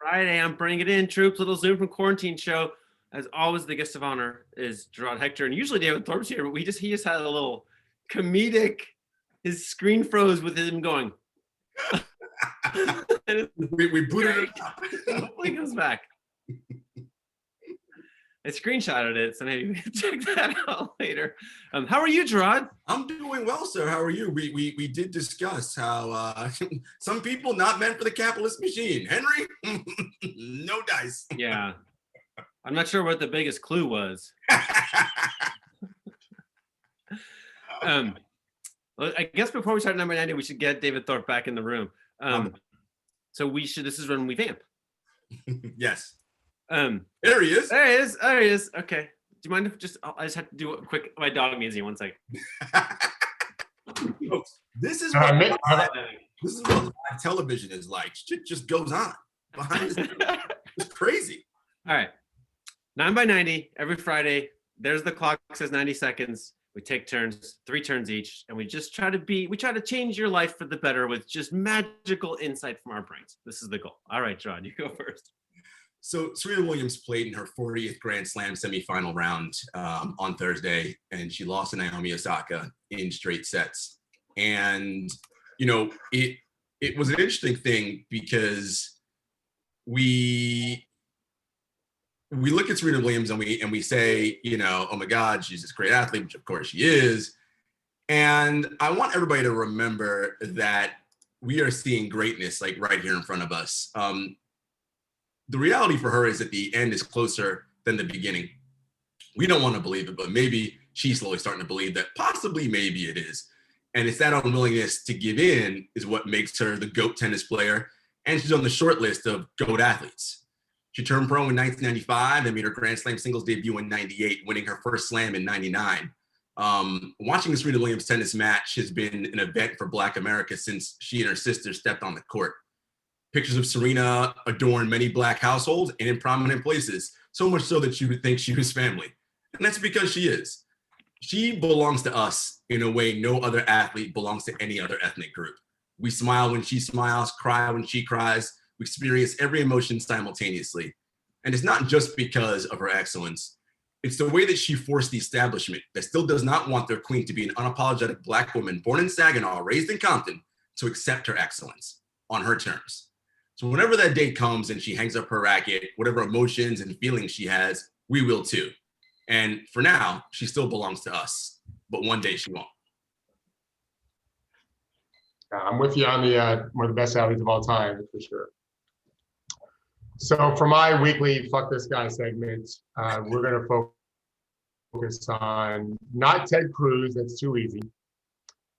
Friday. I'm bringing it in, troops. Little Zoom from quarantine show. As always, the guest of honor is Jarod Hector, and usually David Thorpe's here, but he just had a little comedic. His screen froze with him going. we booted it up. Hopefully, he comes back. I screenshotted it, so maybe we can check that out later. How are you, Jarod? I'm doing well, sir. How are you? We did discuss how some people not meant for the capitalist machine. Henry, no dice. Yeah. I'm not sure what the biggest clue was. Well, I guess before we start number 90, we should get David Thorpe back in the room. So this is when we vamp. Yes. There he is. There he is. Okay. Do you mind if I just have to do a quick, my dog needs you, 1 second. This is what live television is like. Shit just goes on behind the scenes. It's crazy. All right. 9 by 90 every Friday. There's the clock, says 90 seconds. We take turns, 3 turns each, and we try to change your life for the better with just magical insight from our brains. This is the goal. All right, John, you go first. So Serena Williams played in her 40th Grand Slam semifinal round on Thursday, and she lost to Naomi Osaka in straight sets. And, it was an interesting thing because we look at Serena Williams and we say, oh my God, she's this great athlete, which of course she is. And I want everybody to remember that we are seeing greatness like right here in front of us. The reality for her is that the end is closer than the beginning. We don't want to believe it, but maybe she's slowly starting to believe that possibly maybe it is. And it's that unwillingness to give in is what makes her the GOAT tennis player. And she's on the short list of GOAT athletes. She turned pro in 1995 and made her Grand Slam singles debut in 98, winning her first slam in 99. Watching the Serena Williams tennis match has been an event for Black America since she and her sister stepped on the court. Pictures of Serena adorn many Black households and in prominent places, so much so that you would think she was family. And that's because she is. She belongs to us in a way no other athlete belongs to any other ethnic group. We smile when she smiles, cry when she cries. We experience every emotion simultaneously. And it's not just because of her excellence. It's the way that she forced the establishment that still does not want their queen to be an unapologetic Black woman born in Saginaw, raised in Compton, to accept her excellence on her terms. So whenever that day comes and she hangs up her racket, whatever emotions and feelings she has, we will too. And for now, she still belongs to us, but one day she won't. I'm with you on the one of the best athletes of all time, for sure. So for my weekly Fuck This Guy segment, we're going to focus on not Ted Cruz, that's too easy,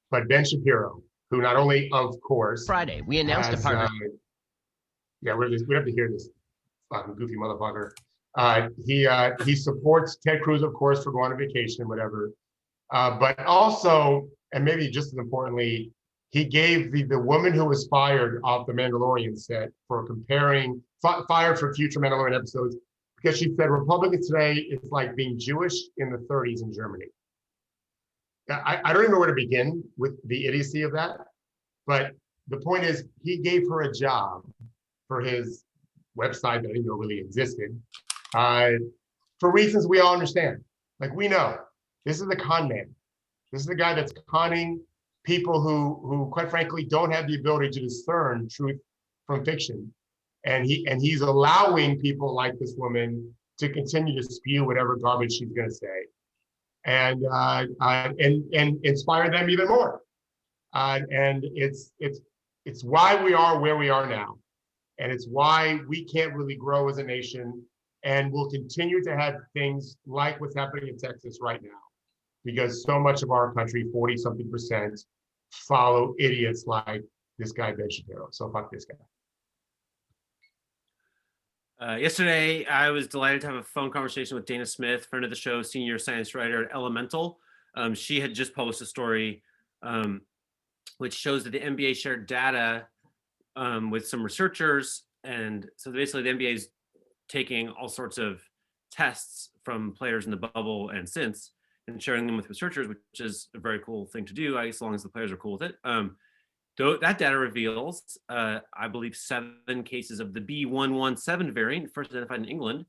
but Ben Shapiro, who not only, of course, Friday, we announced a partnership. Yeah, we have to hear this fucking goofy motherfucker. He supports Ted Cruz, of course, for going on vacation, whatever. But also, and maybe just as importantly, he gave the woman who was fired off the Mandalorian set for fired for future Mandalorian episodes, because she said Republicans today is like being Jewish in the 30s in Germany. I don't even know where to begin with the idiocy of that. But the point is, he gave her a job for his website that I didn't know really existed, for reasons we all understand. Like, we know this is the con man. This is the guy that's conning people who quite frankly don't have the ability to discern truth from fiction. And he's allowing people like this woman to continue to spew whatever garbage she's going to say, and inspire them even more. And it's why we are where we are now. And it's why we can't really grow as a nation, and we'll continue to have things like what's happening in Texas right now, because so much of our country, 40-something%, follow idiots like this guy, Ben Shapiro. So fuck this guy. Yesterday, I was delighted to have a phone conversation with Dana Smith, friend of the show, senior science writer at Elemental. She had just published a story which shows that the NBA shared data with some researchers. And so basically the NBA is taking all sorts of tests from players in the bubble and since, and sharing them with researchers, which is a very cool thing to do, as long as the players are cool with it. That data reveals, I believe, 7 cases of the B117 variant, first identified in England,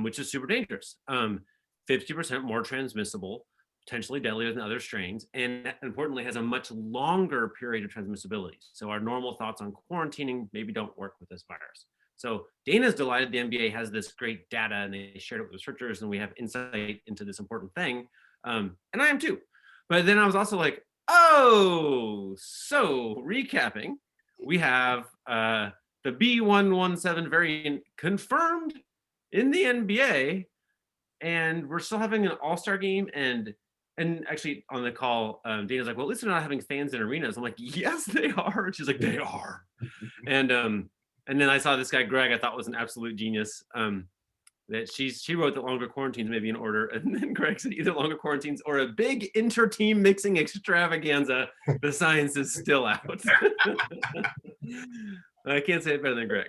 which is super dangerous. 50% more transmissible, potentially deadlier than other strains, and importantly has a much longer period of transmissibility. So our normal thoughts on quarantining maybe don't work with this virus. So Dana's delighted the NBA has this great data and they shared it with researchers and we have insight into this important thing. And I am too. But then I was also like, oh, so recapping, we have the B117 variant confirmed in the NBA, and we're still having an all-star game. And actually on the call, Dana's like, well, at least they're not having fans in arenas. I'm like, yes, they are. And she's like, they are. And then I saw this guy, Greg, I thought was an absolute genius. That she wrote that longer quarantines may be in order. And then Greg said either longer quarantines or a big inter-team mixing extravaganza. The science is still out. I can't say it better than Greg.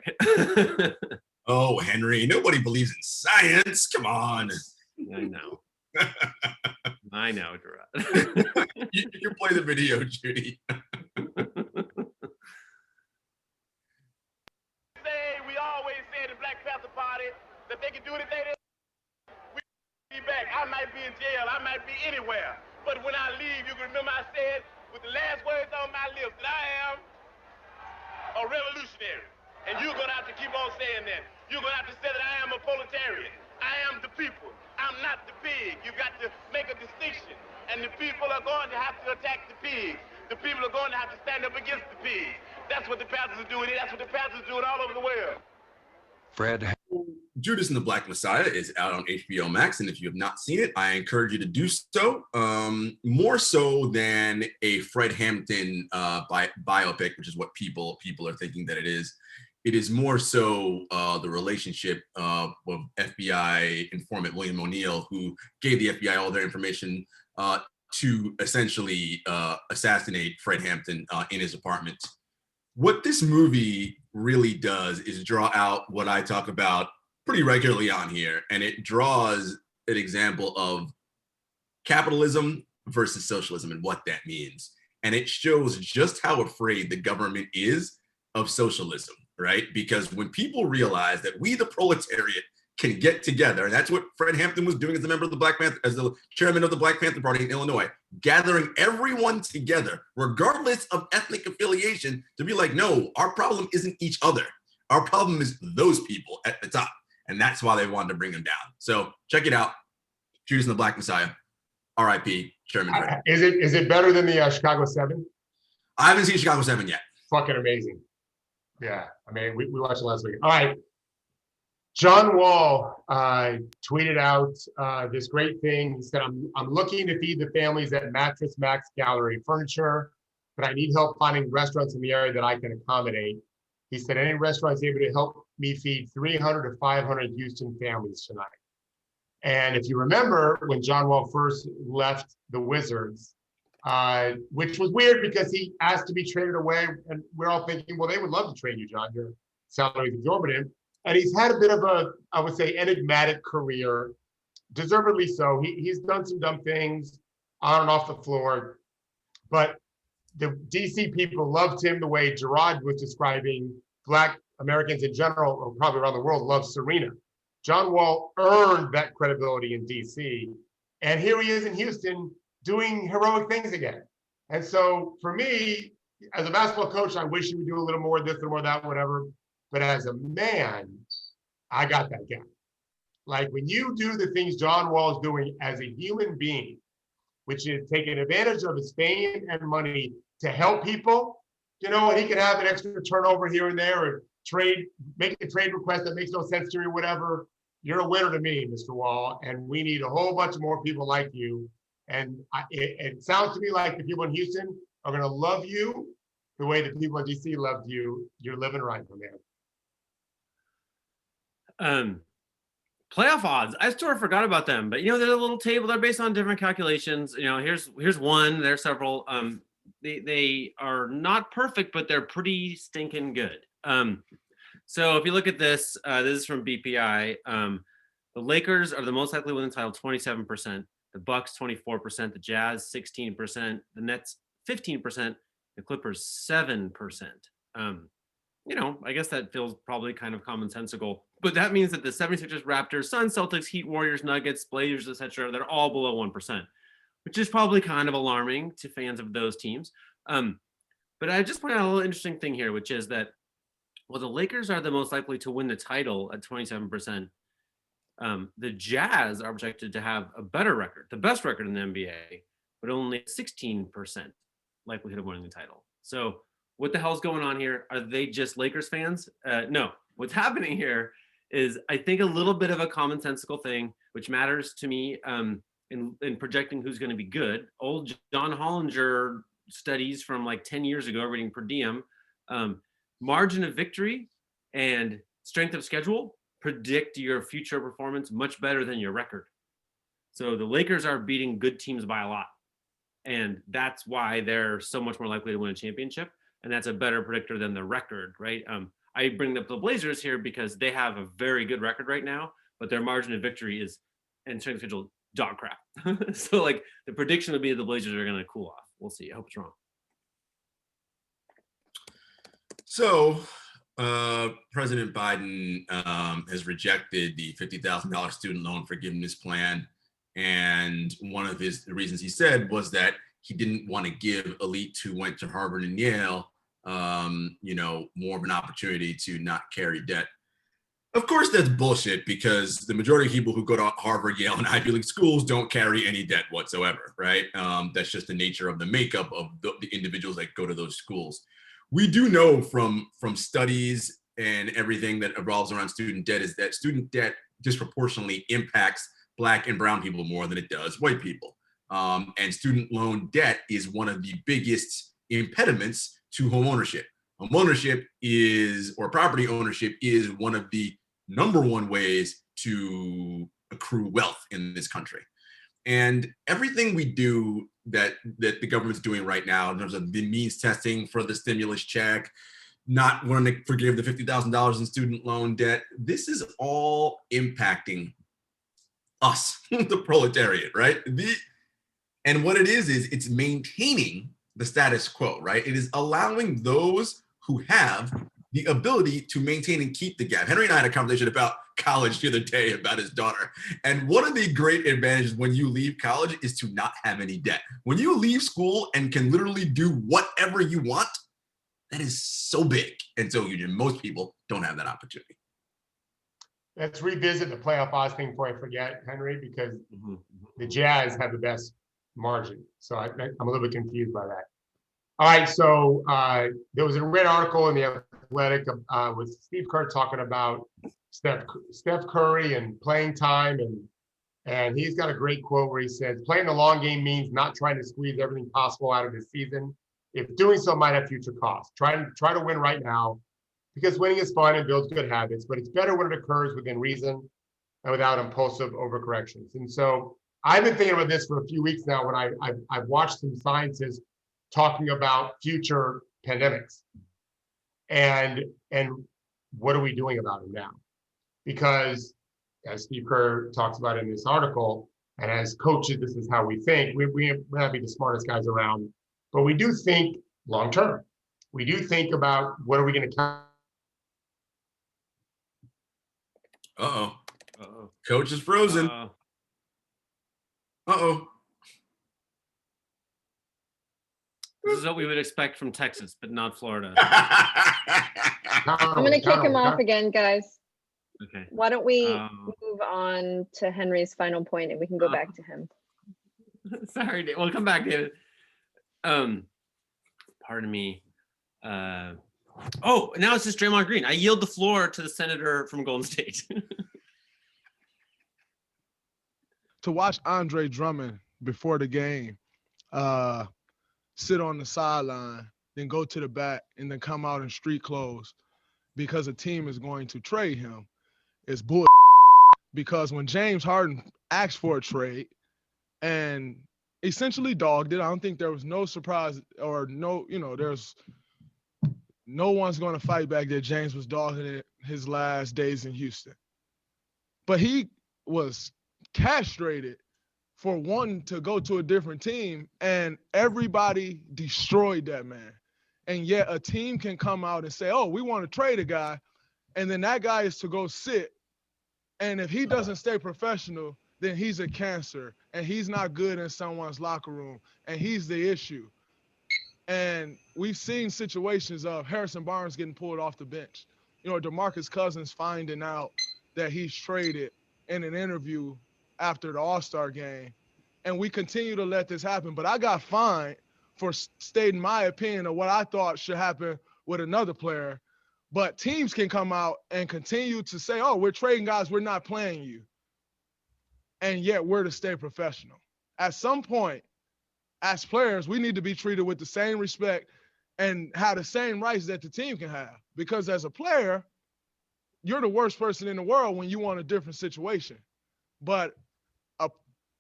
Oh, Henry, nobody believes in science. Come on. I know. I know, Jarod. You can play the video, Judy. We always say the Black Panther Party that they can do anything they we be back. I might be in jail, I might be anywhere. But when I leave, you can remember I said with the last words on my lips that I am a revolutionary. And you're gonna have to keep on saying that. You're gonna have to say that I am a proletarian. I am the people. I'm not the pig. You got to make a distinction. And the people are going to have to attack the pigs. The people are going to have to stand up against the pigs. That's what the Panthers are doing. That's what the Panthers are doing all over the world. Fred. Judas and the Black Messiah is out on HBO Max, and if you have not seen it, I encourage you to do so. More so than a Fred Hampton biopic, which is what people are thinking that it is. It is more so the relationship of FBI informant William O'Neill, who gave the FBI all their information to essentially assassinate Fred Hampton in his apartment. What this movie really does is draw out what I talk about pretty regularly on here, and it draws an example of capitalism versus socialism and what that means. And it shows just how afraid the government is of socialism, right? Because when people realize that we, the proletariat, can get together, and that's what Fred Hampton was doing as a member of the Black Panther, as the chairman of the Black Panther Party in Illinois, gathering everyone together, regardless of ethnic affiliation, to be like, no, our problem isn't each other. Our problem is those people at the top. And that's why they wanted to bring them down. So check it out. Judas and the Black Messiah. R.I.P. Chairman Fred. Is it better than the Chicago 7? I haven't seen Chicago 7 yet. Fucking amazing. Yeah, I mean, we watched it last week. All right. John Wall tweeted out this great thing. He said, I'm looking to feed the families at Mattress Max Gallery Furniture, but I need help finding restaurants in the area that I can accommodate. He said, any restaurants able to help me feed 300 to 500 Houston families tonight. And if you remember when John Wall first left the Wizards, which was weird because he asked to be traded away, and we're all thinking, well, they would love to trade you, John. Your salary is exorbitant. And he's had a bit of a, I would say, enigmatic career, deservedly so. He's done some dumb things on and off the floor, but the DC people loved him the way Jarod was describing Black Americans in general, or probably around the world, love Serena. John Wall earned that credibility in DC, and here he is in Houston doing heroic things again. And so for me, as a basketball coach, I wish he would do a little more of this, a little more of that, whatever. But as a man, I got that guy. Like when you do the things John Wall is doing as a human being, which is taking advantage of his fame and money to help people, you know, and he could have an extra turnover here and there or make a trade request that makes no sense to you or whatever. You're a winner to me, Mr. Wall, and we need a whole bunch of more people like you. And it sounds to me like the people in Houston are going to love you the way the people in DC loved you. You're living right, my man. Playoff odds. I sort of forgot about them, but you know, there's a little table. They're based on different calculations. You know, here's one. There's several. They are not perfect, but they're pretty stinking good. So if you look at this, this is from BPI. The Lakers are the most likely to win the title, 27%. The Bucks, 24%. The Jazz, 16%. The Nets, 15%. The Clippers 7%. I guess that feels probably kind of commonsensical, but that means that the 76ers, Raptors, Suns, Celtics, Heat, Warriors, Nuggets, Blazers, etc., they're all below 1%, which is probably kind of alarming to fans of those teams. But I just point out a little interesting thing here, which is that while the Lakers are the most likely to win the title at 27%, the Jazz are projected to have a better record, the best record in the NBA, but only 16% likelihood of winning the title. So what the hell's going on here? Are they just Lakers fans? No. What's happening here is, I think, a little bit of a commonsensical thing, which matters to me in projecting who's going to be good. Old John Hollinger studies from like 10 years ago, reading Per Diem, margin of victory and strength of schedule predict your future performance much better than your record. So the Lakers are beating good teams by a lot. And that's why they're so much more likely to win a championship. And that's a better predictor than the record, right? I bring up the Blazers here because they have a very good record right now, but their margin of victory is, and strength of schedule, dog crap. So like the prediction would be the Blazers are going to cool off. We'll see. I hope it's wrong. So President Biden has rejected the $50,000 student loan forgiveness plan. And one of the reasons he said was that he didn't want to give elites who went to Harvard and Yale, more of an opportunity to not carry debt. Of course, that's bullshit, because the majority of people who go to Harvard, Yale, and Ivy League schools don't carry any debt whatsoever, right? That's just the nature of the makeup of the individuals that go to those schools. We do know from studies and everything that revolves around student debt is that student debt disproportionately impacts Black and brown people more than it does white people. And student loan debt is one of the biggest impediments to home ownership. Home ownership or property ownership is one of the number one ways to accrue wealth in this country. And everything we do that the government's doing right now in terms of the means testing for the stimulus check, not wanting to forgive the $50,000 in student loan debt, this is all impacting us, the proletariat, right? And what it is it's maintaining the status quo, right? It is allowing those who have the ability to maintain and keep the gap. Henry and I had a conversation about college the other day about his daughter. And one of the great advantages when you leave college is to not have any debt. When you leave school and can literally do whatever you want, that is so big. And so most people don't have that opportunity. Let's revisit the playoff odds thing before I forget, Henry, because the Jazz have the best margin. So I'm a little bit confused by that. All right, so there was a red article in the Athletic with Steve Kerr talking about Steph Curry and playing time, and he's got a great quote where he says, "Playing the long game means not trying to squeeze everything possible out of the season. If doing so might have future costs. Try to win right now, because winning is fun and builds good habits, but it's better when it occurs within reason and without impulsive overcorrections." And so I've been thinking about this for a few weeks now when I've watched some scientists talking about future pandemics and what are we doing about it now? Because as Steve Kerr talks about in this article, and as coaches, this is how we think. We may not be the smartest guys around, but we do think long term. We do think about what are we going to Uh-oh. Coach is frozen. Uh-oh. This is what we would expect from Texas, but not Florida. I'm going to kick him off again, guys. Okay. Why don't we move on to Henry's final point and we can go back to him. Sorry, Dave. Well, come back, David. Pardon me. Now it's just Draymond Green. I yield the floor to the senator from Golden State. To watch Andre Drummond before the game, sit on the sideline, then go to the back, and then come out in street clothes because a team is going to trade him is bull. Because when James Harden asked for a trade and essentially dogged it, I don't think there was no surprise or there's no one's going to fight back that James was dogging it his last days in Houston. But he was castrated for wanting to go to a different team, and everybody destroyed that man. And yet a team can come out and say, oh, we want to trade a guy. And then that guy is to go sit. And if he doesn't stay professional, then he's a cancer and he's not good in someone's locker room and he's the issue. And we've seen situations of Harrison Barnes getting pulled off the bench. You know, DeMarcus Cousins finding out that he's traded in an interview after the All-Star game. And we continue to let this happen. But I got fined for stating my opinion of what I thought should happen with another player. But teams can come out and continue to say, oh, we're trading guys, we're not playing you. And yet we're to stay professional. At some point, as players, we need to be treated with the same respect and have the same rights that the team can have. Because as a player, you're the worst person in the world when you want a different situation. But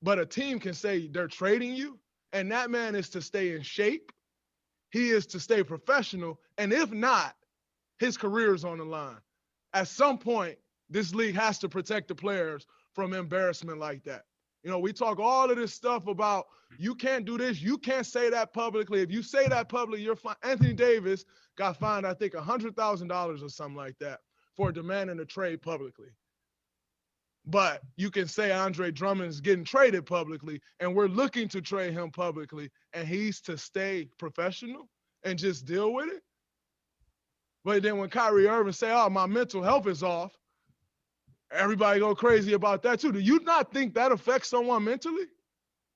a team can say they're trading you, and that man is to stay in shape. He is to stay professional. And if not, his career is on the line. At some point, this league has to protect the players from embarrassment like that. You know, we talk all of this stuff about you can't do this, you can't say that publicly. If you say that publicly, you're fine. Anthony Davis got fined, I think, $100,000 or something like that for demanding a trade publicly. But you can say Andre Drummond is getting traded publicly, and we're looking to trade him publicly, and he's to stay professional and just deal with it. But then when Kyrie Irving say, oh, my mental health is off, everybody go crazy about that too. Do you not think that affects someone mentally?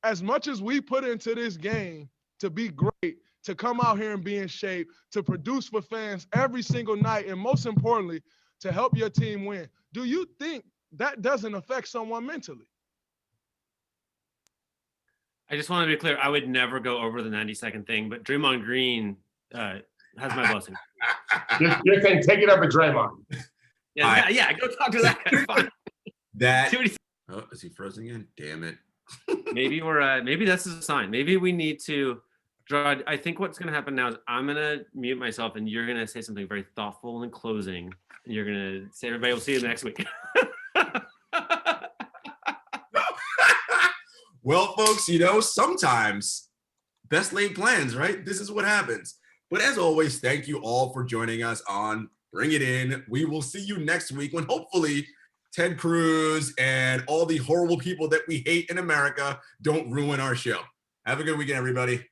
As much as we put into this game to be great, to come out here and be in shape, to produce for fans every single night, and most importantly, to help your team win, do you think that doesn't affect someone mentally? I just want to be clear. I would never go over the 90-second thing, but Draymond Green has my blessing. You're saying take it up with Draymond. Yeah, go talk to that guy. Fine. Oh, is he frozen again? Damn it. Maybe that's a sign. Maybe we need to draw. I think what's going to happen now is I'm going to mute myself and you're going to say something very thoughtful in closing. And you're going to say, everybody will see you next week. Well, folks, sometimes best laid plans, right? This is what happens. But as always, thank you all for joining us on Bring It In. We will see you next week when hopefully Ted Cruz and all the horrible people that we hate in America don't ruin our show. Have a good weekend, everybody.